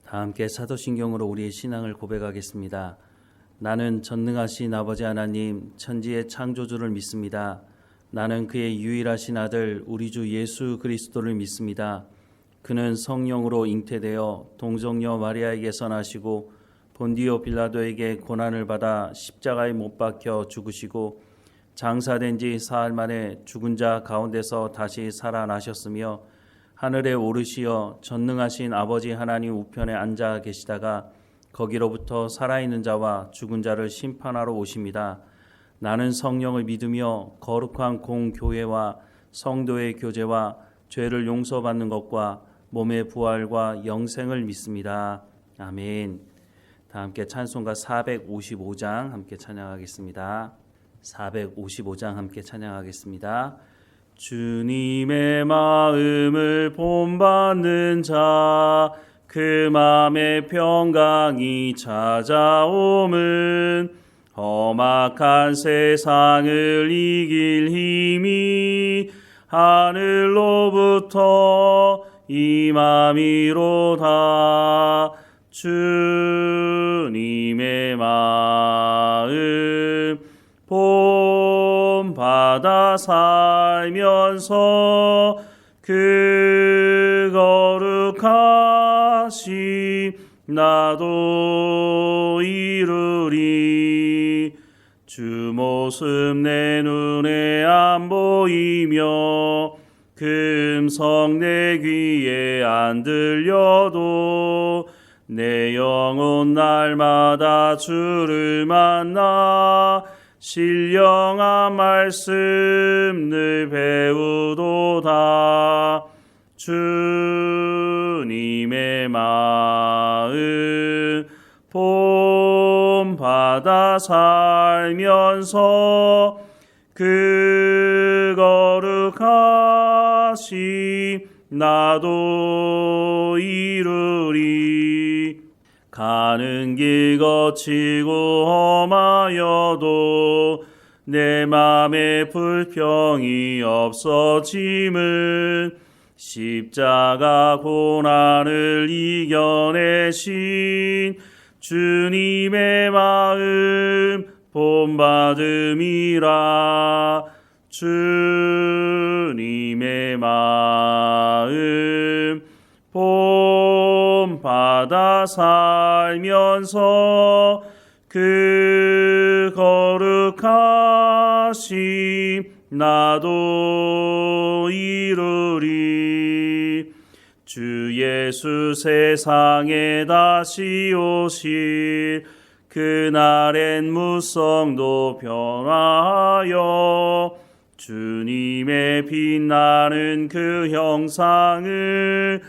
다 함께 사도신경으로 우리의 신앙을 고백하겠습니다. 나는 전능하신 아버지 하나님 천지의 창조주를 믿습니다. 나는 그의 유일하신 아들 우리 주 예수 그리스도를 믿습니다. 그는 성령으로 잉태되어 동정녀 마리아에게서 나시고 본디오 빌라도에게 고난을 받아 십자가에 못 박혀 죽으시고 장사된 지 사흘 만에 죽은 자 가운데서 다시 살아나셨으며 하늘에 오르시어 전능하신 아버지 하나님 우편에 앉아 계시다가 거기로부터 살아있는 자와 죽은 자를 심판하러 오십니다. 나는 성령을 믿으며 거룩한 공교회와 성도의 교제와 죄를 용서받는 것과 몸의 부활과 영생을 믿습니다. 아멘. 다 함께 찬송가 455장 함께 찬양하겠습니다. 455장 함께 찬양하겠습니다. 주님의 마음을 본받는 자, 그 맘에 평강이 찾아옴은 험악한 세상을 이길 힘이 하늘로부터 임함이로다. 주님의 마음 본받아 살면서 그 거룩하심 나도 이루리. 주 모습 내 눈에 안 보이며 그 음성 내 귀에 안 들려도 내 영혼 날마다 주를 만나 신령한 말씀 늘 배우도다. 주님의 마음 본받아 살면서 그 거룩하심 나도 이루리. 가는 길 거치고 험하여도 내 맘에 불평이 없어짐은 십자가 고난을 이겨내신 주님의 마음 본받음이라. 주님의 마음 본받아 살면서 그 거룩하심 나도 이루리. 주 예수 세상에 다시 오실 그날엔 무성도 변화하여 주님의 빛나는 그 형상을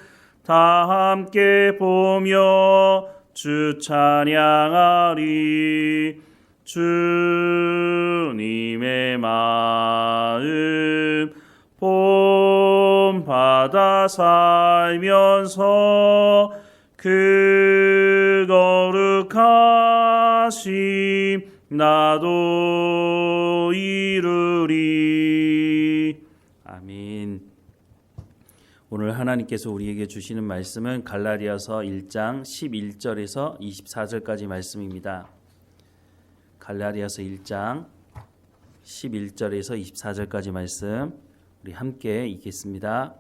다 함께 보며 주 찬양하리. 주님의 마음 본받아 살면서 그 거룩하심 나도 이루리. 아멘. 오늘 하나님께서 우리에게 주시는 말씀은 갈라디아서 1장 11절에서 24절까지 말씀입니다. 갈라디아서 1장 11절에서 24절까지 말씀 우리 함께 읽겠습니다.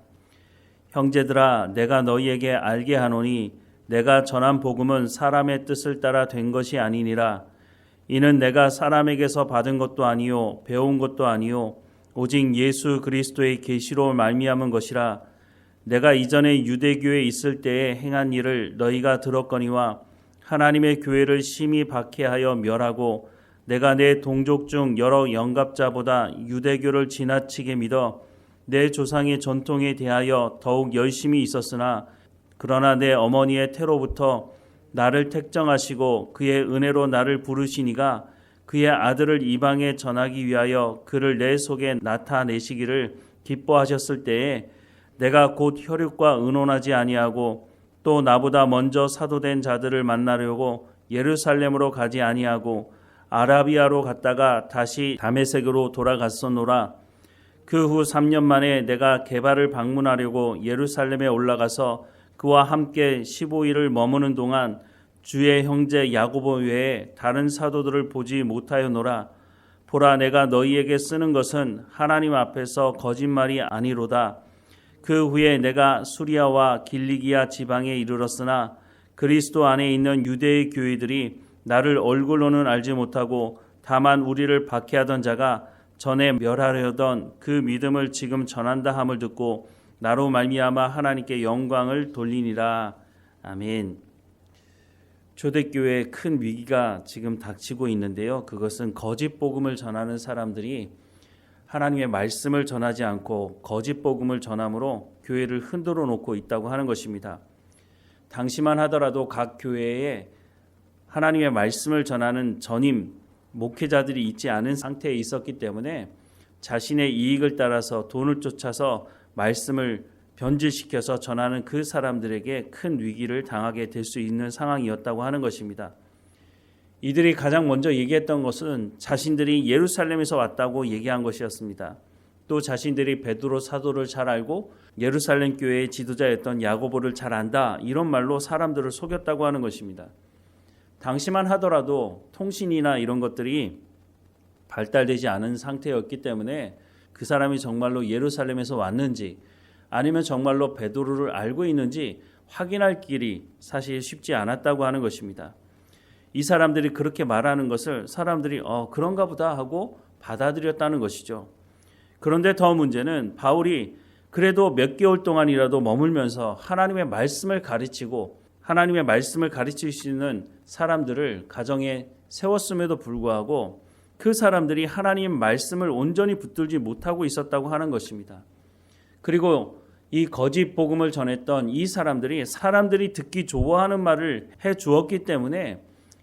형제들아, 내가 너희에게 알게 하노니 내가 전한 복음은 사람의 뜻을 따라 된 것이 아니니라. 이는 내가 사람에게서 받은 것도 아니요 배운 것도 아니요 오직 예수 그리스도의 계시로 말미암은 것이라. 내가 이전에 유대교에 있을 때에 행한 일을 너희가 들었거니와 하나님의 교회를 심히 박해하여 멸하고 내가 내 동족 중 여러 영갑자보다 유대교를 지나치게 믿어 내 조상의 전통에 대하여 더욱 열심히 있었으나 그러나 내 어머니의 태로부터 나를 택정하시고 그의 은혜로 나를 부르시니가 그의 아들을 이방에 전하기 위하여 그를 내 속에 나타내시기를 기뻐하셨을 때에 내가 곧 혈육과 의논하지 아니하고 또 나보다 먼저 사도된 자들을 만나려고 예루살렘으로 가지 아니하고 아라비아로 갔다가 다시 다메섹으로 돌아갔었노라. 그 후 3년 만에 내가 게바를 방문하려고 예루살렘에 올라가서 그와 함께 15일을 머무는 동안 주의 형제 야고보 외에 다른 사도들을 보지 못하였노라. 보라, 내가 너희에게 쓰는 것은 하나님 앞에서 거짓말이 아니로다. 그 후에 내가 수리아와 길리기아 지방에 이르렀으나 그리스도 안에 있는 유대의 교회들이 나를 얼굴로는 알지 못하고 다만 우리를 박해하던 자가 전에 멸하려던 그 믿음을 지금 전한다 함을 듣고 나로 말미암아 하나님께 영광을 돌리니라. 아멘. 초대교회에 큰 위기가 지금 닥치고 있는데요. 그것은 거짓 복음을 전하는 사람들이 하나님의 말씀을 전하지 않고 거짓 복음을 전함으로 교회를 흔들어 놓고 있다고 하는 것입니다. 당시만 하더라도 각 교회에 하나님의 말씀을 전하는 전임 목회자들이 있지 않은 상태에 있었기 때문에 자신의 이익을 따라서 돈을 쫓아서 말씀을 변질시켜서 전하는 그 사람들에게 큰 위기를 당하게 될 수 있는 상황이었다고 하는 것입니다. 이들이 가장 먼저 얘기했던 것은 자신들이 예루살렘에서 왔다고 얘기한 것이었습니다. 또 자신들이 베드로 사도를 잘 알고 예루살렘 교회의 지도자였던 야고보를 잘 안다, 이런 말로 사람들을 속였다고 하는 것입니다. 당시만 하더라도 통신이나 이런 것들이 발달되지 않은 상태였기 때문에 그 사람이 정말로 예루살렘에서 왔는지 아니면 정말로 베드로를 알고 있는지 확인할 길이 사실 쉽지 않았다고 하는 것입니다. 이 사람들이 그렇게 말하는 것을 사람들이 그런가 보다 하고 받아들였다는 것이죠. 그런데 더 문제는 바울이 그래도 몇 개월 동안이라도 머물면서 하나님의 말씀을 가르치고 하나님의 말씀을 가르칠 수 있는 사람들을 가정에 세웠음에도 불구하고 그 사람들이 하나님 말씀을 온전히 붙들지 못하고 있었다고 하는 것입니다. 그리고 이 거짓 복음을 전했던 이 사람들이 듣기 좋아하는 말을 해 주었기 때문에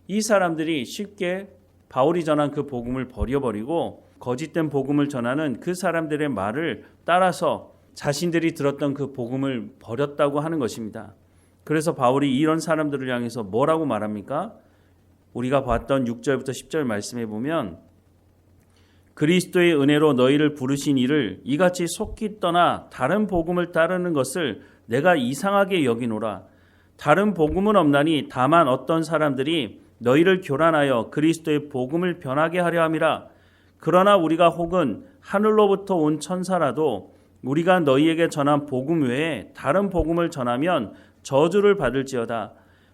이 사람들이 쉽게 바울이 전한 그 복음을 버려버리고 거짓된 복음을 전하는 그 사람들의 말을 따라서 자신들이 들었던 그 복음을 버렸다고 하는 것입니다. 그래서 바울이 이런 사람들을 향해서 뭐라고 말합니까? 우리가 봤던 6절부터 10절 말씀에 보면 그리스도의 은혜로 너희를 부르신 이를 이같이 속히 떠나 다른 복음을 따르는 것을 내가 이상하게 여기노라. 다른 복음은 없나니 다만 어떤 사람들이 너희를 교란하여 그리스도의 복음을 변하게 하려 함이라. 그러나 우리가 혹은 하늘로부터 온 천사라도 우리가 너희에게 전한 복음 외에 다른 복음을 전하면 저주를 받을지어다.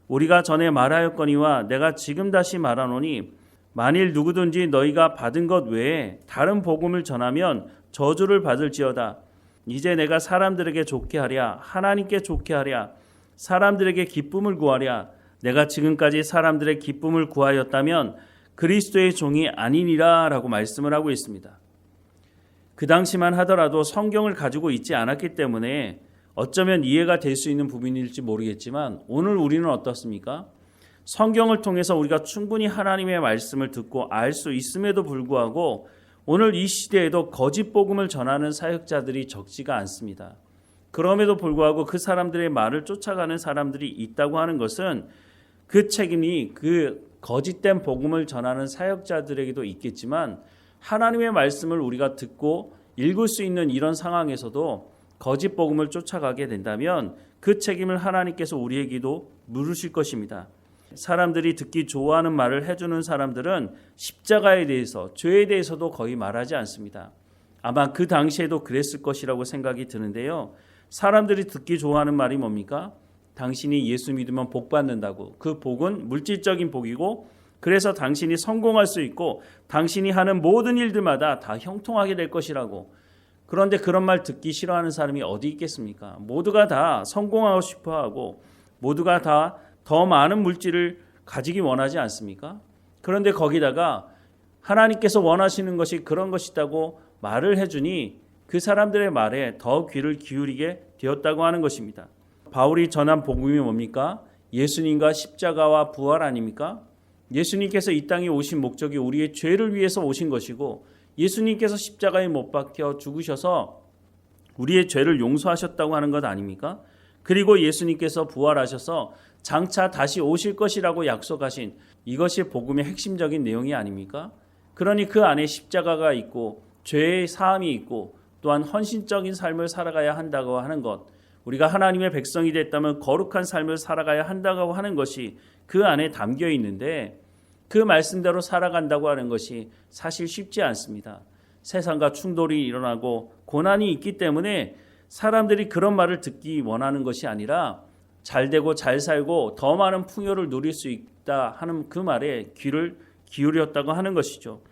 우리가 전에 말하였거니와 내가 지금 다시 말하노니 만일 누구든지 너희가 받은 것 외에 다른 복음을 전하면 저주를 받을지어다. 이제 내가 사람들에게 좋게 하랴 하나님께 좋게 하랴 사람들에게 기쁨을 구하랴. 내가 지금까지 사람들의 기쁨을 구하였다면 그리스도의 종이 아니니라 라고 말씀을 하고 있습니다. 그 당시만 하더라도 성경을 가지고 있지 않았기 때문에 어쩌면 이해가 될 수 있는 부분일지 모르겠지만 오늘 우리는 어떻습니까? 성경을 통해서 우리가 충분히 하나님의 말씀을 듣고 알 수 있음에도 불구하고 오늘 이 시대에도 거짓 복음을 전하는 사역자들이 적지가 않습니다. 그럼에도 불구하고 그 사람들의 말을 쫓아가는 사람들이 있다고 하는 것은 그 책임이 그 거짓된 복음을 전하는 사역자들에게도 있겠지만 하나님의 말씀을 우리가 듣고 읽을 수 있는 이런 상황에서도 거짓 복음을 쫓아가게 된다면 그 책임을 하나님께서 우리에게도 물으실 것입니다. 사람들이 듣기 좋아하는 말을 해주는 사람들은 십자가에 대해서, 죄에 대해서도 거의 말하지 않습니다. 아마 그 당시에도 그랬을 것이라고 생각이 드는데요. 사람들이 듣기 좋아하는 말이 뭡니까? 당신이 예수 믿으면 복 받는다고. 그 복은 물질적인 복이고 그래서 당신이 성공할 수 있고 당신이 하는 모든 일들마다 다 형통하게 될 것이라고. 그런데 그런 말 듣기 싫어하는 사람이 어디 있겠습니까? 모두가 다 성공하고 싶어하고 모두가 다 더 많은 물질을 가지기 원하지 않습니까? 그런데 거기다가 하나님께서 원하시는 것이 그런 것이다고 말을 해주니 그 사람들의 말에 더 귀를 기울이게 되었다고 하는 것입니다. 바울이 전한 복음이 뭡니까? 예수님과 십자가와 부활 아닙니까? 예수님께서 이 땅에 오신 목적이 우리의 죄를 위해서 오신 것이고 예수님께서 십자가에 못 박혀 죽으셔서 우리의 죄를 용서하셨다고 하는 것 아닙니까? 그리고 예수님께서 부활하셔서 장차 다시 오실 것이라고 약속하신 이것이 복음의 핵심적인 내용이 아닙니까? 그러니 그 안에 십자가가 있고 죄의 사함이 있고 또한 헌신적인 삶을 살아가야 한다고 하는 것, 우리가 하나님의 백성이 됐다면 거룩한 삶을 살아가야 한다고 하는 것이 그 안에 담겨 있는데 그 말씀대로 살아간다고 하는 것이 사실 쉽지 않습니다. 세상과 충돌이 일어나고 고난이 있기 때문에 사람들이 그런 말을 듣기 원하는 것이 아니라 잘되고 잘 살고 더 많은 풍요를 누릴 수 있다 하는 그 말에 귀를 기울였다고 하는 것이죠.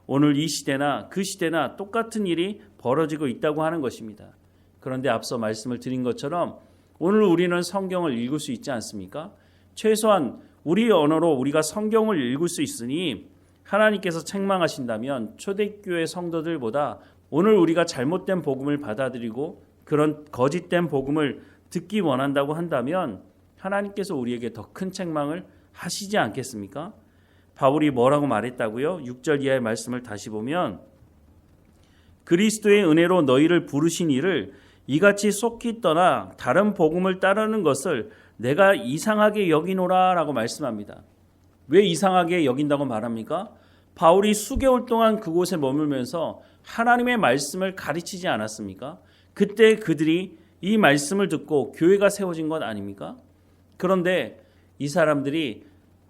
오늘 이 시대나 그 시대나 똑같은 일이 벌어지고 있다고 하는 것입니다. 그런데 앞서 말씀을 드린 것처럼 오늘 우리는 성경을 읽을 수 있지 않습니까? 최소한 우리 언어로 우리가 성경을 읽을 수 있으니 하나님께서 책망하신다면 초대교회 성도들보다 오늘 우리가 잘못된 복음을 받아들이고 그런 거짓된 복음을 듣기 원한다고 한다면 하나님께서 우리에게 더 큰 책망을 하시지 않겠습니까? 바울이 뭐라고 말했다고요? 6절 이하의 말씀을 다시 보면 그리스도의 은혜로 너희를 부르신 이를 이같이 속히 떠나 다른 복음을 따르는 것을 내가 이상하게 여기노라 라고 말씀합니다. 왜 이상하게 여긴다고 말합니까? 바울이 수개월 동안 그곳에 머물면서 하나님의 말씀을 가르치지 않았습니까? 그때 그들이 이 말씀을 듣고 교회가 세워진 것 아닙니까? 그런데 이 사람들이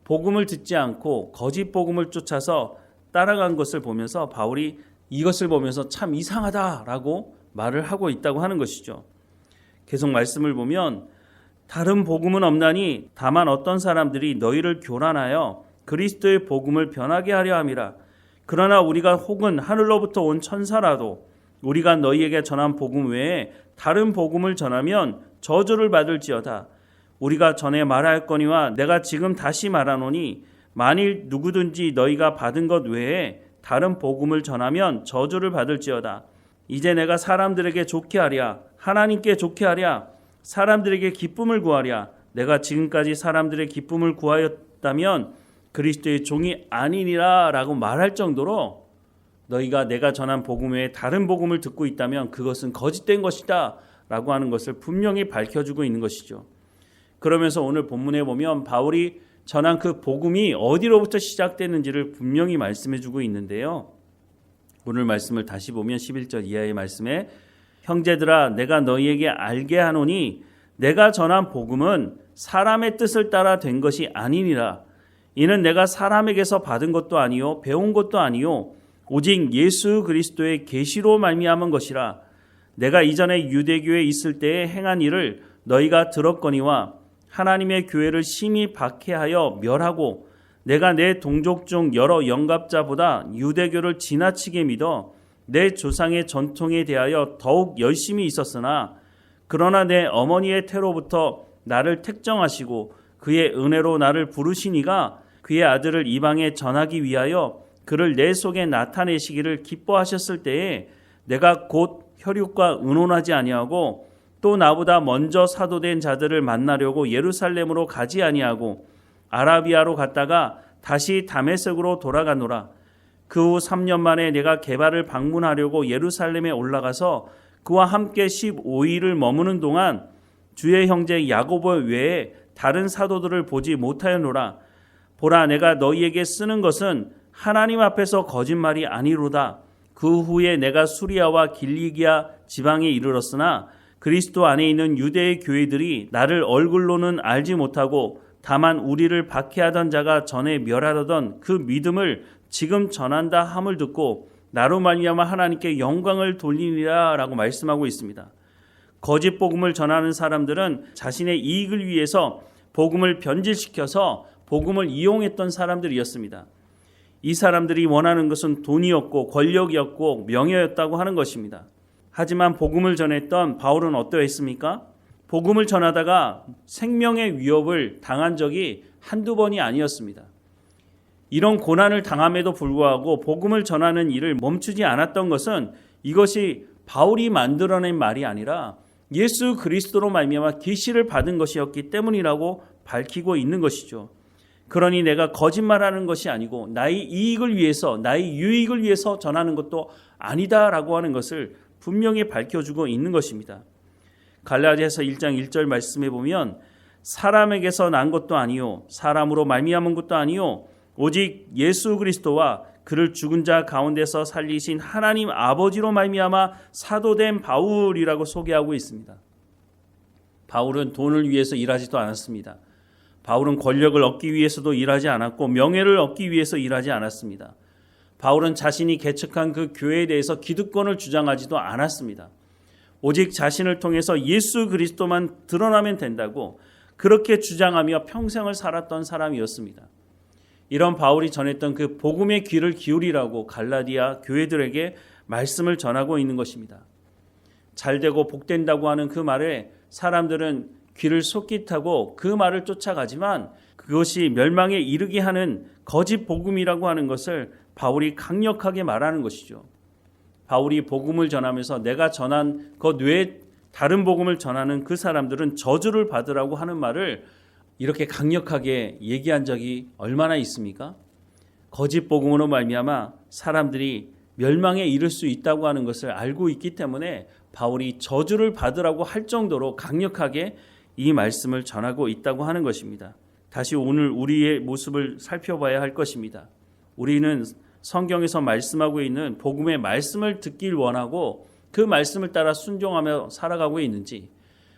복음을 듣지 않고 거짓 복음을 쫓아서 따라간 것을 보면서 바울이 이것을 보면서 참 이상하다라고 말을 하고 있다고 하는 것이죠. 계속 말씀을 보면 다른 복음은 없나니 다만 어떤 사람들이 너희를 교란하여 그리스도의 복음을 변하게 하려 함이라. 그러나 우리가 혹은 하늘로부터 온 천사라도 우리가 너희에게 전한 복음 외에 다른 복음을 전하면 저주를 받을지어다. 우리가 전에 말하였거니와 내가 지금 다시 말하노니 만일 누구든지 너희가 받은 것 외에 다른 복음을 전하면 저주를 받을지어다. 이제 내가 사람들에게 좋게 하랴 하나님께 좋게 하랴 사람들에게 기쁨을 구하랴 내가 지금까지 사람들의 기쁨을 구하였다면 그리스도의 종이 아니니라 라고 말할 정도로 너희가 내가 전한 복음 외에 다른 복음을 듣고 있다면 그것은 거짓된 것이다 라고 하는 것을 분명히 밝혀주고 있는 것이죠. 그러면서 오늘 본문에 보면 바울이 전한 그 복음이 어디로부터 시작됐는지를 분명히 말씀해주고 있는데요. 오늘 말씀을 다시 보면 11절 이하의 말씀에 형제들아 내가 너희에게 알게 하노니 내가 전한 복음은 사람의 뜻을 따라 된 것이 아니니라. 이는 내가 사람에게서 받은 것도 아니요 배운 것도 아니요 오직 예수 그리스도의 계시로 말미암은 것이라. 내가 이전에 유대교에 있을 때에 행한 일을 너희가 들었거니와 하나님의 교회를 심히 박해하여 멸하고 내가 내 동족 중 여러 영갑자보다 유대교를 지나치게 믿어 내 조상의 전통에 대하여 더욱 열심히 있었으나 그러나 내 어머니의 태로부터 나를 택정하시고 그의 은혜로 나를 부르시니가 그의 아들을 이방에 전하기 위하여 그를 내 속에 나타내시기를 기뻐하셨을 때에 내가 곧 혈육과 의논하지 아니하고 또 나보다 먼저 사도된 자들을 만나려고 예루살렘으로 가지 아니하고 아라비아로 갔다가 다시 다메섹으로 돌아가노라. 그 후 3년 만에 내가 게바를 방문하려고 예루살렘에 올라가서 그와 함께 15일을 머무는 동안 주의 형제 야고보 외에 다른 사도들을 보지 못하였노라. 보라 내가 너희에게 쓰는 것은 하나님 앞에서 거짓말이 아니로다. 그 후에 내가 수리아와 길리기아 지방에 이르렀으나 그리스도 안에 있는 유대의 교회들이 나를 얼굴로는 알지 못하고 다만 우리를 박해하던 자가 전에 멸하던 그 믿음을 지금 전한다 함을 듣고 나로 말미암아 하나님께 영광을 돌리리라 라고 말씀하고 있습니다. 거짓 복음을 전하는 사람들은 자신의 이익을 위해서 복음을 변질시켜서 복음을 이용했던 사람들이었습니다. 이 사람들이 원하는 것은 돈이었고 권력이었고 명예였다고 하는 것입니다. 하지만 복음을 전했던 바울은 어떠했습니까? 복음을 전하다가 생명의 위협을 당한 적이 한두 번이 아니었습니다. 이런 고난을 당함에도 불구하고 복음을 전하는 일을 멈추지 않았던 것은 이것이 바울이 만들어낸 말이 아니라 예수 그리스도로 말미암아 계시를 받은 것이었기 때문이라고 밝히고 있는 것이죠. 그러니 내가 거짓말하는 것이 아니고 나의 이익을 위해서 나의 유익을 위해서 전하는 것도 아니다라고 하는 것을 분명히 밝혀주고 있는 것입니다. 갈라디아서 1장 1절 말씀에 보면 사람에게서 난 것도 아니요 사람으로 말미암은 것도 아니요 오직 예수 그리스도와 그를 죽은 자 가운데서 살리신 하나님 아버지로 말미암아 사도된 바울이라고 소개하고 있습니다. 바울은 돈을 위해서 일하지도 않았습니다. 바울은 권력을 얻기 위해서도 일하지 않았고 명예를 얻기 위해서 일하지 않았습니다. 바울은 자신이 개척한 그 교회에 대해서 기득권을 주장하지도 않았습니다. 오직 자신을 통해서 예수 그리스도만 드러나면 된다고 그렇게 주장하며 평생을 살았던 사람이었습니다. 이런 바울이 전했던 그 복음의 귀를 기울이라고 갈라디아 교회들에게 말씀을 전하고 있는 것입니다. 잘되고 복된다고 하는 그 말에 사람들은 귀를 솔깃하고 그 말을 쫓아가지만 그것이 멸망에 이르게 하는 거짓 복음이라고 하는 것을 바울이 강력하게 말하는 것이죠. 바울이 복음을 전하면서 내가 전한 것 외에 다른 복음을 전하는 그 사람들은 저주를 받으라고 하는 말을 이렇게 강력하게 얘기한 적이 얼마나 있습니까? 거짓 복음으로 말미암아 사람들이 멸망에 이를 수 있다고 하는 것을 알고 있기 때문에 바울이 저주를 받으라고 할 정도로 강력하게 이 말씀을 전하고 있다고 하는 것입니다. 다시 오늘 우리의 모습을 살펴봐야 할 것입니다. 우리는 성경에서 말씀하고 있는 복음의 말씀을 듣길 원하고 그 말씀을 따라 순종하며 살아가고 있는지,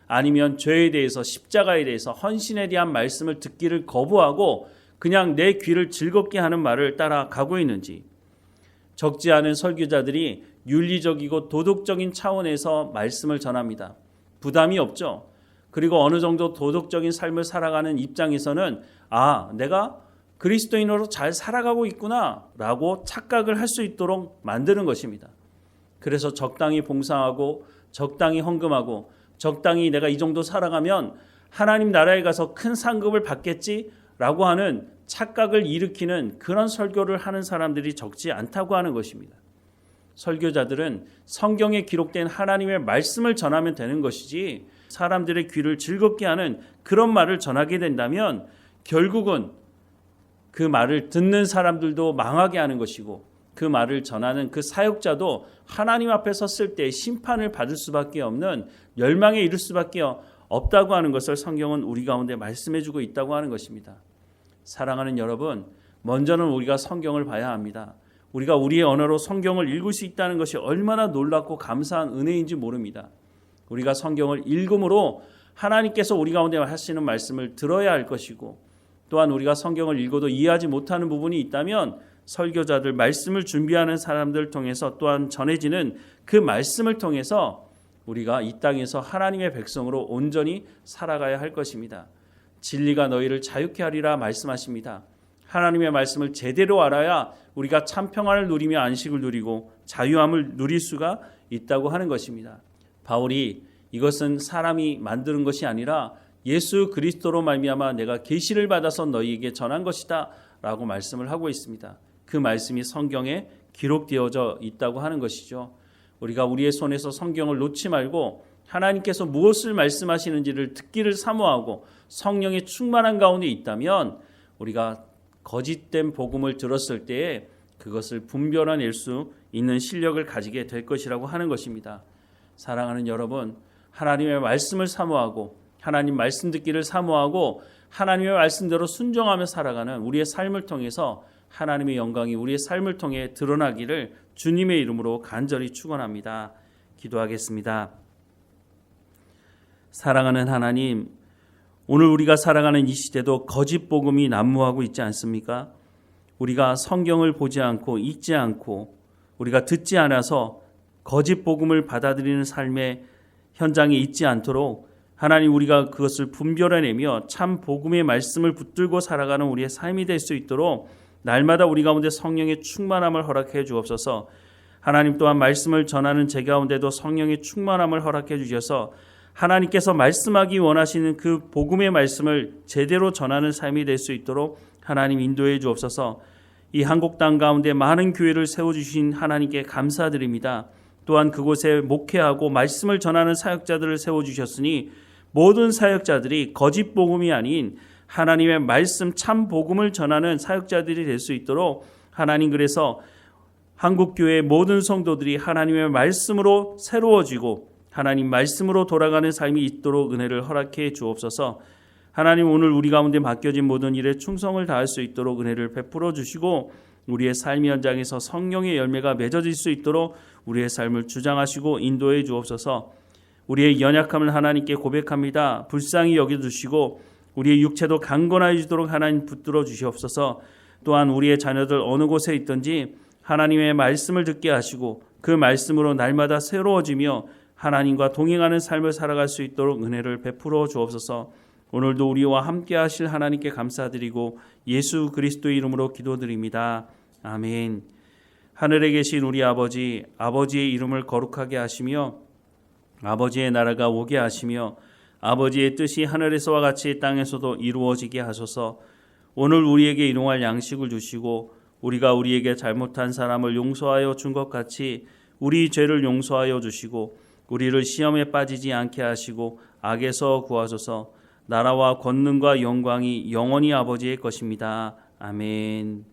아니면 죄에 대해서 십자가에 대해서 헌신에 대한 말씀을 듣기를 거부하고 그냥 내 귀를 즐겁게 하는 말을 따라가고 있는지. 적지 않은 설교자들이 윤리적이고 도덕적인 차원에서 말씀을 전합니다. 부담이 없죠. 그리고 어느 정도 도덕적인 삶을 살아가는 입장에서는 내가 그리스도인으로 잘 살아가고 있구나 라고 착각을 할 수 있도록 만드는 것입니다. 그래서 적당히 봉사하고 적당히 헌금하고 적당히 내가 이 정도 살아가면 하나님 나라에 가서 큰 상급을 받겠지라고 하는 착각을 일으키는 그런 설교를 하는 사람들이 적지 않다고 하는 것입니다. 설교자들은 성경에 기록된 하나님의 말씀을 전하면 되는 것이지 사람들의 귀를 즐겁게 하는 그런 말을 전하게 된다면 결국은 그 말을 듣는 사람들도 망하게 하는 것이고 그 말을 전하는 그 사역자도 하나님 앞에 섰을 때 심판을 받을 수밖에 없는 멸망에 이를 수밖에 없다고 하는 것을 성경은 우리 가운데 말씀해주고 있다고 하는 것입니다. 사랑하는 여러분, 먼저는 우리가 성경을 봐야 합니다. 우리가 우리의 언어로 성경을 읽을 수 있다는 것이 얼마나 놀랍고 감사한 은혜인지 모릅니다. 우리가 성경을 읽음으로 하나님께서 우리 가운데 하시는 말씀을 들어야 할 것이고, 또한 우리가 성경을 읽어도 이해하지 못하는 부분이 있다면 설교자들, 말씀을 준비하는 사람들 통해서 또한 전해지는 그 말씀을 통해서 우리가 이 땅에서 하나님의 백성으로 온전히 살아가야 할 것입니다. 진리가 너희를 자유케 하리라 말씀하십니다. 하나님의 말씀을 제대로 알아야 우리가 참 평안을 누리며 안식을 누리고 자유함을 누릴 수가 있다고 하는 것입니다. 바울이 이것은 사람이 만드는 것이 아니라 예수 그리스도로 말미암아 내가 계시를 받아서 너희에게 전한 것이다 라고 말씀을 하고 있습니다. 그 말씀이 성경에 기록되어져 있다고 하는 것이죠. 우리가 우리의 손에서 성경을 놓지 말고 하나님께서 무엇을 말씀하시는지를 듣기를 사모하고 성령의 충만한 가운데 있다면 우리가 거짓된 복음을 들었을 때에 그것을 분별해낼 수 있는 실력을 가지게 될 것이라고 하는 것입니다. 사랑하는 여러분, 하나님의 말씀을 사모하고 하나님 말씀 듣기를 사모하고 하나님의 말씀대로 순종하며 살아가는 우리의 삶을 통해서 하나님의 영광이 우리의 삶을 통해 드러나기를 주님의 이름으로 간절히 축원합니다. 기도하겠습니다. 사랑하는 하나님, 오늘 우리가 살아가는 이 시대도 거짓 복음이 난무하고 있지 않습니까? 우리가 성경을 보지 않고 읽지 않고 우리가 듣지 않아서 거짓 복음을 받아들이는 삶의 현장에 있지 않도록 하나님, 우리가 그것을 분별해내며 참 복음의 말씀을 붙들고 살아가는 우리의 삶이 될 수 있도록 날마다 우리 가운데 성령의 충만함을 허락해 주옵소서. 하나님, 또한 말씀을 전하는 제 가운데도 성령의 충만함을 허락해 주셔서 하나님께서 말씀하기 원하시는 그 복음의 말씀을 제대로 전하는 삶이 될 수 있도록 하나님 인도해 주옵소서. 이 한국 땅 가운데 많은 교회를 세워주신 하나님께 감사드립니다. 또한 그곳에 목회하고 말씀을 전하는 사역자들을 세워주셨으니 모든 사역자들이 거짓 복음이 아닌 하나님의 말씀 참 복음을 전하는 사역자들이 될 수 있도록 하나님, 그래서 한국교회의 모든 성도들이 하나님의 말씀으로 새로워지고 하나님 말씀으로 돌아가는 삶이 있도록 은혜를 허락해 주옵소서. 하나님, 오늘 우리 가운데 맡겨진 모든 일에 충성을 다할 수 있도록 은혜를 베풀어 주시고 우리의 삶 현장에서 성령의 열매가 맺어질 수 있도록 우리의 삶을 주장하시고 인도해 주옵소서. 우리의 연약함을 하나님께 고백합니다. 불쌍히 여겨주시고 우리의 육체도 강건해지도록 하나님 붙들어 주시옵소서. 또한 우리의 자녀들 어느 곳에 있든지 하나님의 말씀을 듣게 하시고 그 말씀으로 날마다 새로워지며 하나님과 동행하는 삶을 살아갈 수 있도록 은혜를 베풀어 주옵소서. 오늘도 우리와 함께 하실 하나님께 감사드리고 예수 그리스도의 이름으로 기도드립니다. 아멘. 하늘에 계신 우리 아버지, 아버지의 이름을 거룩하게 하시며 아버지의 나라가 오게 하시며 아버지의 뜻이 하늘에서와 같이 땅에서도 이루어지게 하소서. 오늘 우리에게 일용할 양식을 주시고 우리가 우리에게 잘못한 사람을 용서하여 준 것 같이 우리 죄를 용서하여 주시고 우리를 시험에 빠지지 않게 하시고 악에서 구하소서. 나라와 권능과 영광이 영원히 아버지의 것입니다. 아멘.